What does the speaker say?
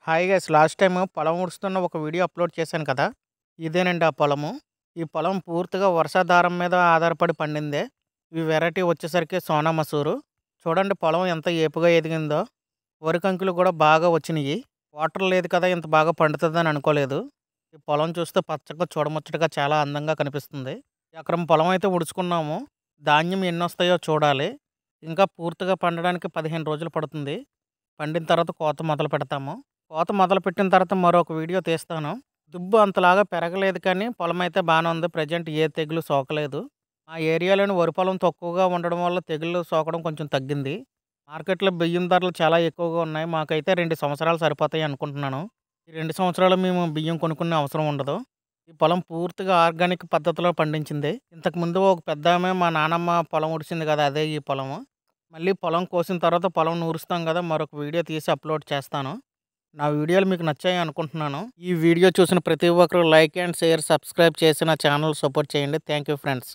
Hi guys last time పొలం ఉడుస్తున్న ఒక video upload చేశాను కదా. ఇదేనండి ఆ పొలము. ఈ పొలం పూర్తిగా వర్షాధారం మీద ఆధారపడి పండిందే. ఈ వెరైటీ వచ్చేసరికి సోనా మసూరు. చూడండి పొలం ఎంత ఏపుగా ఎదిగిందో. వరి కంకులు కూడా బాగా వచ్చినాయి. వాటర్ లేదు కదా ఇంత బాగా పండుతుందని అనుకోలేదు. ఈ పొలం చూస్తే పచ్చగా చూడముచ్చటగా చాలా అందంగా కనిపిస్తుంది. ఎకరం పొలం అయితే ఉడుచుకున్నాము. ధాన్యం ఎన్ని వస్తాయో చూడాలి. ఇంకా పూర్తిగా పండడానికి 15 రోజులు పడుతుంది. పండిన తర్వాత కోత మొదలు పెడతాము. కోత మొదలుపెట్టిన తర్వాత మరొక వీడియో తీస్తాను. దుబ్బు అంతలాగా పెరగలేదు కానీ పొలం అయితే బాగానే ఉంది. ప్రజెంట్ ఏ తెగులు సోకలేదు. ఆ ఏరియాలోని వరి పొలం తక్కువగా ఉండడం వల్ల తెగుళ్ళు సోకడం కొంచెం తగ్గింది. మార్కెట్లో బియ్యం ధరలు చాలా ఎక్కువగా ఉన్నాయి. మాకైతే 2 సంవత్సరాలు సరిపోతాయి అనుకుంటున్నాను. ఈ 2 సంవత్సరాలు మేము బియ్యం కొనుక్కునే అవసరం ఉండదు. ఈ పొలం పూర్తిగా ఆర్గానిక్ పద్ధతిలో పండించింది. ఇంతకుముందు ఒక పెద్దామె మా నానమ్మ పొలం ఉడిసింది కదా, అదే ఈ పొలము. మళ్ళీ పొలం కోసిన తర్వాత పొలం నూరుస్తాం కదా, మరొక వీడియో తీసి అప్లోడ్ చేస్తాను. నా వీడియోలు మీకు నచ్చాయి అనుకుంటున్నాను. ఈ వీడియో చూసిన ప్రతి ఒక్కరు లైక్ అండ్ షేర్, సబ్స్క్రైబ్ చేసి నా ఛానల్ సపోర్ట్ చేయండి. Thank you friends.